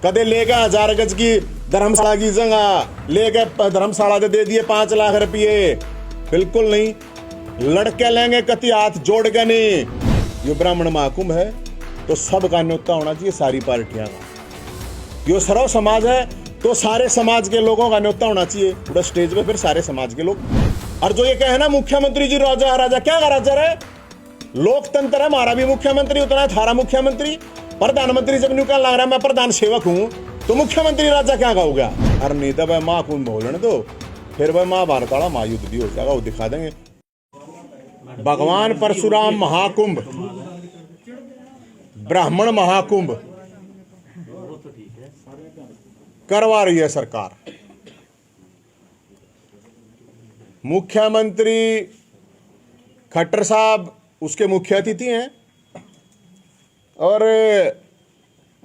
कदे लेके 1000 गज की धर्मशाला की जगह लेके धर्मशाला दे दिए 5 लाख रुपये, बिल्कुल नहीं। लड़के लेंगे कति हाथ जोड़ के नहीं। ये ब्राह्मण महाकुंभ है तो सबका न्योता होना चाहिए, सारी पार्टियां का। यो सर्व समाज है तो सारे समाज के लोगों का न्योता होना चाहिए पूरा स्टेज पे, फिर सारे समाज के लोग। और जो ये कहे ना मुख्यमंत्री जी राजा राजा, क्या का राजा है? लोकतंत्र है, हमारा भी मुख्यमंत्री उतना है, थारा मुख्यमंत्री। प्रधानमंत्री जब न्यू लग रहा है मैं प्रधान सेवक हूं तो मुख्यमंत्री राजा क्या होगा? अरे नहीं तो भाई महाकुंभ बोलने दो, फिर वह महाभारत वाला महायुद्ध भी हो जाएगा, वो दिखा देंगे। भगवान परशुराम महाकुंभ, ब्राह्मण महाकुंभ करवा रही है सरकार। मुख्यमंत्री खट्टर साहब उसके मुख्य अतिथि हैं और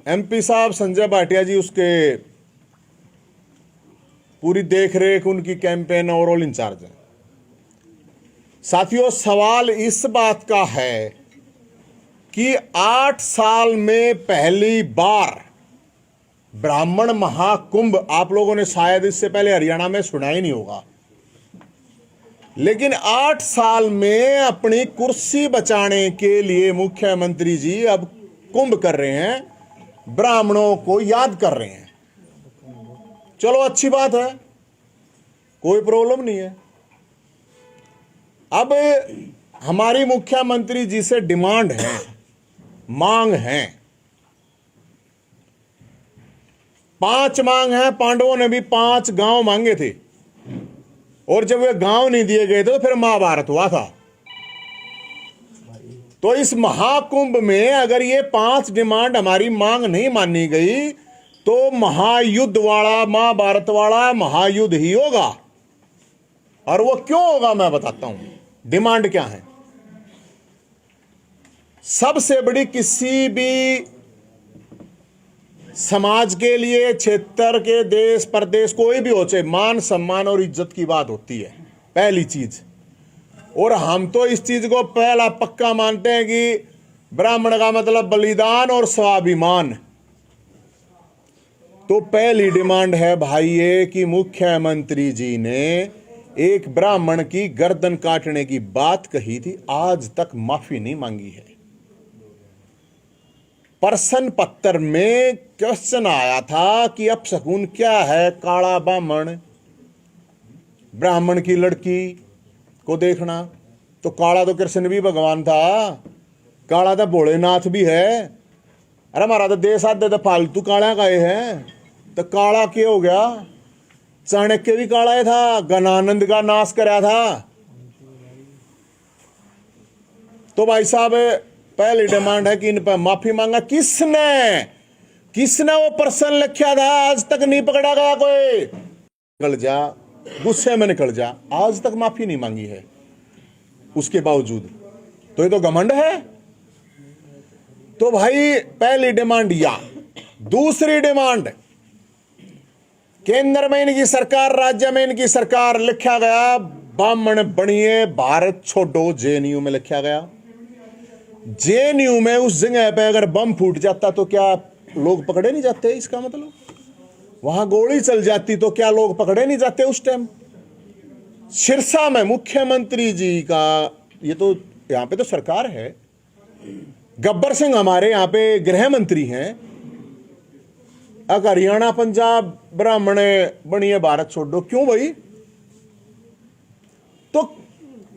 एमपी साहब संजय भाटिया जी उसके पूरी देखरेख, उनकी कैंपेन ओवरऑल इंचार्ज है। साथियों, सवाल इस बात का है कि 8 साल में पहली बार ब्राह्मण महाकुंभ, आप लोगों ने शायद इससे पहले हरियाणा में सुना ही नहीं होगा, लेकिन 8 साल में अपनी कुर्सी बचाने के लिए मुख्यमंत्री जी अब कुंभ कर रहे हैं, ब्राह्मणों को याद कर रहे हैं। चलो अच्छी बात है, कोई प्रॉब्लम नहीं है। अब हमारी मुख्यमंत्री जी से डिमांड है, मांग है, 5 मांग है। पांडवों ने भी 5 गांव मांगे थे और जब वे गांव नहीं दिए गए थे तो फिर महाभारत हुआ था। तो इस महाकुंभ में अगर ये 5 डिमांड हमारी मांग नहीं मानी गई तो महायुद्ध वाला, महाभारत वाला महायुद्ध ही होगा। और वो क्यों होगा मैं बताता हूं। डिमांड क्या है? सबसे बड़ी किसी भी समाज के लिए, क्षेत्र के, देश प्रदेश, कोई भी हो, चाहे मान सम्मान और इज्जत की बात होती है पहली चीज। और हम तो इस चीज को पहला पक्का मानते हैं कि ब्राह्मण का मतलब बलिदान और स्वाभिमान। तो पहली डिमांड है भाई ये कि मुख्यमंत्री जी ने एक ब्राह्मण की गर्दन काटने की बात कही थी, आज तक माफी नहीं मांगी है। प्रश्न पत्र में क्वेश्चन आया था कि अपशकुन क्या है? काला ब्राह्मण, ब्राह्मण की लड़की को देखना। तो काला तो कृष्ण भी भगवान था, काला तो भोलेनाथ भी है। अरे हमारा तो देश आधे तो फालतू काला का है, तो काला क्या हो गया? चाणक्य भी काला ही था, गणानंद का नाश कराया था। तो भाई साहब पहली डिमांड है कि इन पर माफी मांगा। किसने वो प्रश्न लिखा था? आज तक नहीं पकड़ा गया कोई। निकल जा, गुस्से में निकल जा, आज तक माफी नहीं मांगी है उसके बावजूद। तो ये तो घमंड है। तो भाई पहली डिमांड या। दूसरी डिमांड, केंद्र में इनकी सरकार, राज्य में इनकी सरकार, लिखा गया ब्राह्मण बनिए भारत छोड़ो। जेएनयू में लिखा गया। जेएनयू में उस जगह पे अगर बम फूट जाता तो क्या लोग पकड़े नहीं जाते? इसका मतलब वहां गोली चल जाती तो क्या लोग पकड़े नहीं जाते उस टाइम? सिरसा में मुख्यमंत्री जी का, ये तो यहां पे तो सरकार है, गब्बर सिंह हमारे यहां पे गृह मंत्री हैं। अगर हरियाणा पंजाब ब्राह्मण बनिए भारत छोड़ो, क्यों भाई? तो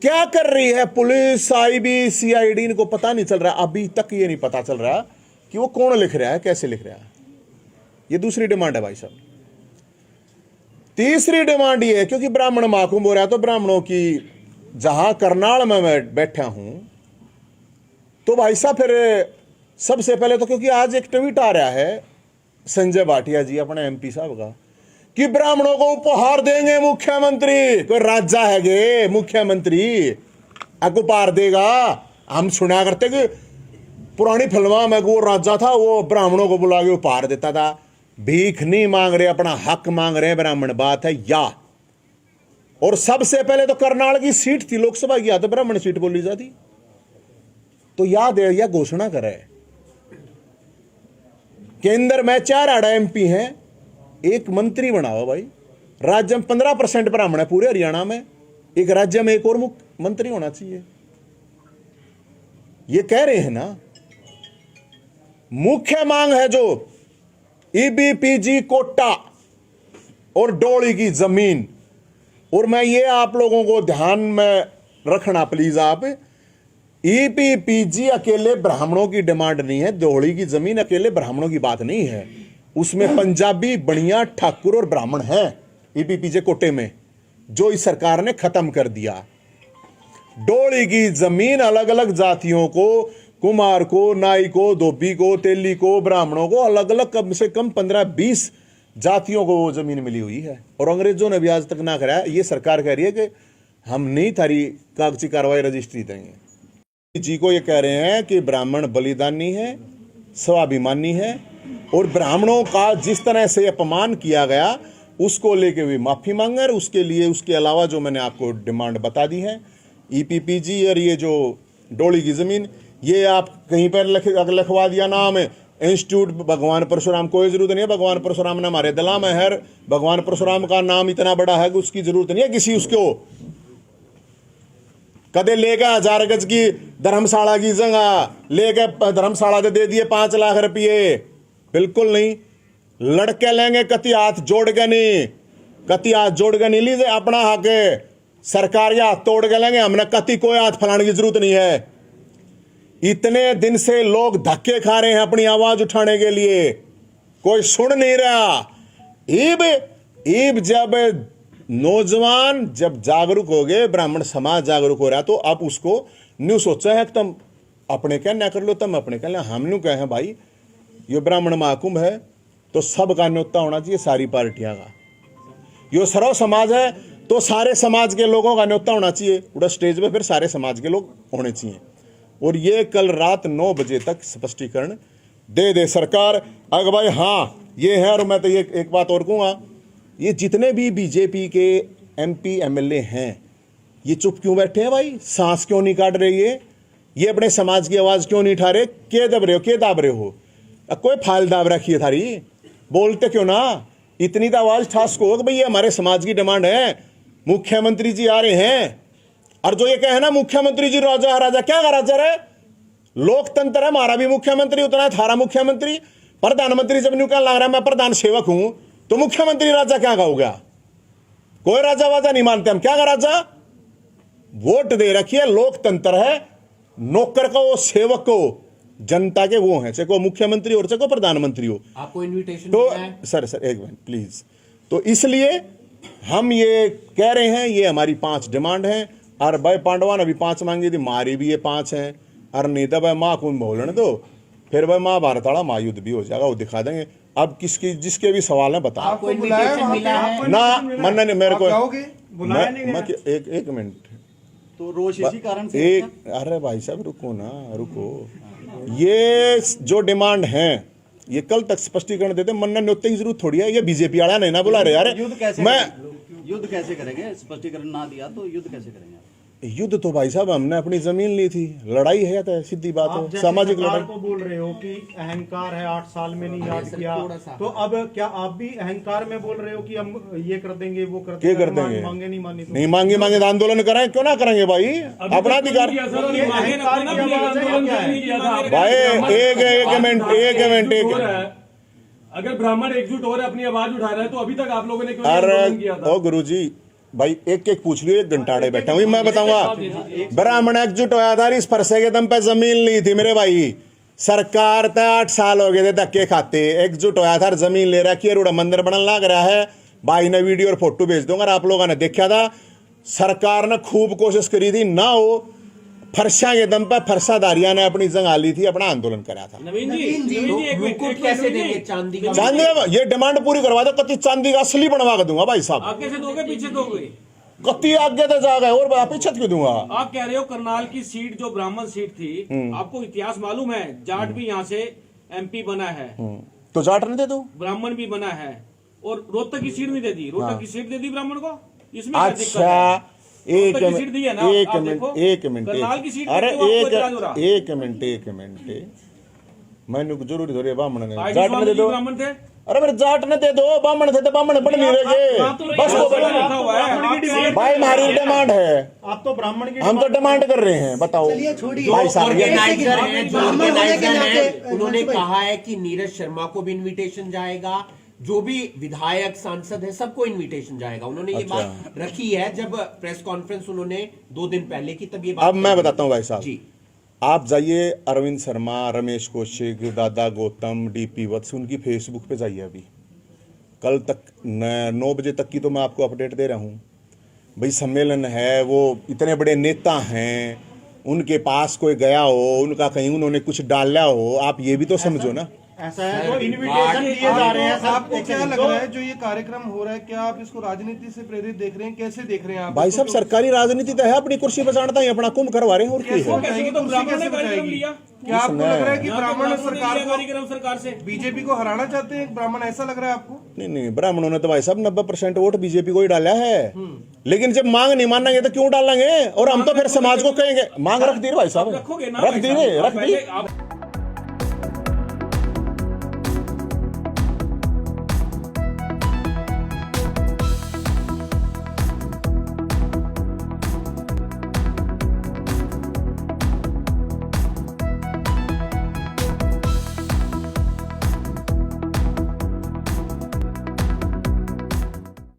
क्या कर रही है पुलिस, आईबी, सीआईडी? इनको पता नहीं चल रहा, अभी तक ये नहीं पता चल रहा कि वो कौन लिख रहा है, कैसे लिख रहा है। ये दूसरी डिमांड है भाई साहब। तीसरी डिमांड ये है, क्योंकि ब्राह्मण महाकुंभ हो रहा है तो ब्राह्मणों की, जहां करनाल में मैं बैठा हूं तो भाई साहब फिर सबसे पहले तो, क्योंकि आज एक ट्वीट आ रहा है संजय भाटिया जी अपने एमपी साहब का कि ब्राह्मणों को उपहार देंगे मुख्यमंत्री। कोई राजा है गे मुख्यमंत्री उपहार देगा? हम सुना करते कि पुरानी फिल्मों में वो राजा था, वो ब्राह्मणों को बुला के उपहार देता था। भीख नहीं मांग रहे, अपना हक मांग रहे हैं, ब्राह्मण बात है या। और सबसे पहले तो करनाल की सीट थी लोकसभा की, तो ब्राह्मण सीट बोली जाती। तो याद है या घोषणा करे केंद्र में 4 आड़ा MP हैं, एक मंत्री बनाओ भाई। राज्य में 15% ब्राह्मण है पूरे हरियाणा में, एक राज्य में एक और मुख्यमंत्री होना चाहिए। ये कह रहे हैं ना, मुख्य मांग है जो EBPG कोटा और डोली की जमीन। और मैं ये आप लोगों को ध्यान में रखना प्लीज, आप EBPG अकेले ब्राह्मणों की डिमांड नहीं है, डोली की जमीन अकेले ब्राह्मणों की बात नहीं है, उसमें पंजाबी, बनिया, ठाकुर और ब्राह्मण हैं EBPG कोटे में, जो इस सरकार ने खत्म कर दिया। डोली की जमीन अलग अलग जातियों को, कुमार को, नाई को, धोबी को, तेली को, ब्राह्मणों को, अलग अलग कम से कम 15-20 जातियों को वो जमीन मिली हुई है, और अंग्रेजों ने भी आज तक ना कराया। ये सरकार कह रही है कि हम नहीं थारी कागजी कार्रवाई रजिस्ट्री देंगे। जी को ये कह रहे हैं कि ब्राह्मण बलिदानी है, स्वाभिमानी है, और ब्राह्मणों का जिस तरह से अपमान किया गया उसको लेके भी माफी मांगे। उसके लिए, उसके अलावा जो मैंने आपको डिमांड बता दी है, EBPG और ये जो डोली की जमीन, ये आप कहीं पर लिखवा दिया नाम इंस्टीट्यूट भगवान परशुराम, कोई जरूरत नहीं है। भगवान परशुराम ने हमारे दिला में है, भगवान परशुराम का नाम इतना बड़ा है कि उसकी जरूरत नहीं है किसी उसको। कदे लेगा 1000 गज की धर्मशाला की जगह लेके धर्मशाला दे दिए 5 लाख रुपये, बिल्कुल नहीं। लड़के लेंगे कति हाथ जोड़ के नहीं, कति हाथ जोड़ के नहीं लीजिए अपना हक है, सरकार या हाथ तोड़ के लेंगे, हमने कति कोई हाथ फैलाने की जरूरत नहीं है। इतने दिन से लोग धक्के खा रहे हैं अपनी आवाज उठाने के लिए, कोई सुन नहीं रहा। ईब जब नौजवान जब जागरूक हो गए, ब्राह्मण समाज जागरूक हो रहा, तो अब उसको न्यू सोचा है कि तुम अपने कहना कर लो, तुम अपने कहना, हम न्यू कहे भाई ये ब्राह्मण महाकुंभ है तो सबका न्योता होना चाहिए, सारी पार्टियां का। यो सर्व समाज है तो सारे समाज के लोगों का न्योता होना चाहिए, उड़ा स्टेज पे फिर सारे समाज के लोग होने चाहिए। और ये कल रात 9 बजे तक स्पष्टीकरण दे सरकार। अगर भाई हाँ ये है, और मैं तो ये एक बात और कहूँगा, ये जितने भी बीजेपी के MP MLA हैं, ये चुप क्यों बैठे हैं भाई? सांस क्यों नहीं काट रहे? ये अपने समाज की आवाज क्यों नहीं उठा रहे? के दब रहे हो, के दाब रहे हो? कोई फाइल दाब रखी है थारी, बोलते क्यों ना? इतनी तो आवाज ठास को कि भाई ये हमारे समाज की डिमांड है, मुख्यमंत्री जी आ रहे हैं। और जो ये कहे ना मुख्यमंत्री जी राजा राजा, क्या का राजा है? लोकतंत्र है, हमारा भी मुख्यमंत्री उतना है, थारा मुख्यमंत्री। प्रधानमंत्री जब न्यू कहने लग रहा है मैं प्रधान सेवक हूं, तो मुख्यमंत्री राजा क्या का हो गया? कोई राजा वाजा नहीं मानते हम, क्या का राजा? वोट दे रखिए, लोकतंत्र है, नौकर को, सेवक को, जनता के वो हैं, चाहे को मुख्यमंत्री और चाहे को प्रधानमंत्री हो। आपको इनविटेशन तो सर एक मिनट प्लीज। तो इसलिए हम ये कह रहे हैं, ये हमारी 5 डिमांड हैं। और भाई पांडवा ने भी 5 मांगी थी, मारी भी ये 5 हैं। और नहीं तो भाई माँ को बोलने दो, फिर भाई महाभारत वाला महायुद्ध भी हो जाएगा, वो दिखा देंगे। अब किसकी जिसके भी सवाल है बताओ ना, मन्ना ने मेरे को एक मिनट, तो रोज इसी कारण से एक, अरे भाई साहब रुको ना, रुको। ये जो डिमांड है ये कल तक स्पष्टीकरण देते, मन्ना न्योते की जरूरत थोड़ी है। ये बीजेपी वाला नहीं ना बुला रहे यार। युद्ध कैसे करेंगे? स्पष्टीकरण ना दिया तो युद्ध कैसे करेंगे? युद्ध तो भाई साहब हमने अपनी जमीन ली थी, लड़ाई है तो सीधी बात है, सामाजिक लड़ाई। को बोल रहे हो कि अहंकार है, 8 साल में नहीं याद किया, तो अब क्या आप भी अहंकार में बोल रहे हो कि हम ये कर देंगे वो कर देंगे? मांगे नहीं मानी तो? नहीं मांगे तो आंदोलन करें, क्यों ना करेंगे भाई, अपना अधिकार। भाई एक मिनट, अगर ब्राह्मण एकजुट हो रहे अपनी आवाज उठा रहे हैं, तो अभी तक आप लोगों ने क्यों नहीं किया था? ओ गुरुजी भाई एक पूछ लियो, 1 घंटाड़े बैठा हुई मैं बताऊंगा। ब्राह्मण एकजुट होया था, इस फरसे के दम पे जमीन ली थी मेरे भाई। सरकार तो 8 साल हो गए थे धक्के खाते, एकजुट होया था, जमीन ले रखी है, रोड़ा मंदिर बनने लग रहा है। भाई ने वीडियो और फोटो भेज दूंगा, आप लोगों ने देखा था। सरकार ने खूब कोशिश करी थी, ना हो फरसा के दम पर फरसादारिया ने अपनी जंग ली थी, अपना आंदोलन करा था। चांदी ये डिमांड पूरी करवा दो, कति चांदी का असली बनवा के दूंगा भाई साहब। आगे से दोगे पीछे दोगे? कति आगे तो जा गए, और पीछे क्यों दूंगा? आप कह रहे हो करनाल की सीट जो ब्राह्मण सीट थी, आपको इतिहास मालूम है, जाट भी यहाँ से MP बना है, तो जाट नहीं दे दो, ब्राह्मण भी बना है, और रोहतक की सीट नहीं दे दी, रोहतक की सीट दे दी ब्राह्मण को, इसमें अच्छा एक मिनट, मैंने जरूरी थोड़ी है ब्राह्मण ने आईडी जाट ने दे स्वामी जी दो। ब्राह्मण थे। अरे मेरे जाट ने दे दो, ब्राह्मण थे तो ब्राह्मण बन नहीं रहे बस वो लिखा हुआ है भाई हमारी डिमांड है, आप तो ब्राह्मण की हम तो डिमांड कर रहे हैं, बताओ भाई साहब ये ऑर्गेनाइजर हैं, जो ऑर्गेनाइजर हैं, उन्होंने कहा है कि नीरज शर्मा को भी इनविटेशन जाएगा, जो भी विधायक सांसद है सबको इनविटेशन जाएगा। उन्होंने ये बात रखी है जब प्रेस कॉन्फ्रेंस उन्होंने 2 दिन पहले की, तब ये बात अब मैं बताता हूँ भाई साहब, जी आप जाइए अरविंद शर्मा, रमेश कौशिक, दादा गौतम, डीपी वत्स, उनकी फेसबुक पे जाइए। अभी कल तक 9 बजे तक की तो मैं आपको अपडेट दे रहा हूँ भाई। सम्मेलन है, वो इतने बड़े नेता हैं, उनके पास कोई गया हो, उनका कहीं उन्होंने कुछ डाला हो, आप ये भी तो समझो ना। ऐसा है तो इनविटेशन दिए जा रहे हैं सब। आपको क्या लग रहा है जो ये कार्यक्रम हो रहा है, क्या आप इसको राजनीति से प्रेरित देख रहे हैं, कैसे देख रहे हैं आप? भाई साहब सरकारी राजनीति तो है, अपनी कुर्सी पर चढ़ता है, अपना कुंभ करवा रहे हैं और की है। कैसे तो ब्राह्मण ने कार्यक्रम लिया, क्या आपको लग रहा है कि यहाँ पे ब्राह्मण ब्राह्मण सरकार लिया को, कार्यक्रम सरकार से बीजेपी को हराना चाहते हैं ब्राह्मण, ऐसा लग रहा है आपको? नहीं, ब्राह्मणों ने तो भाई साहब 90% वोट बीजेपी को ही डाला है, लेकिन जब मांग नहीं मानेंगे तो क्यों डालेंगे? और हम तो फिर समाज को कहेंगे, मांग रख दी भाई साहब, रखोगे ना रख दी, रख दी। आप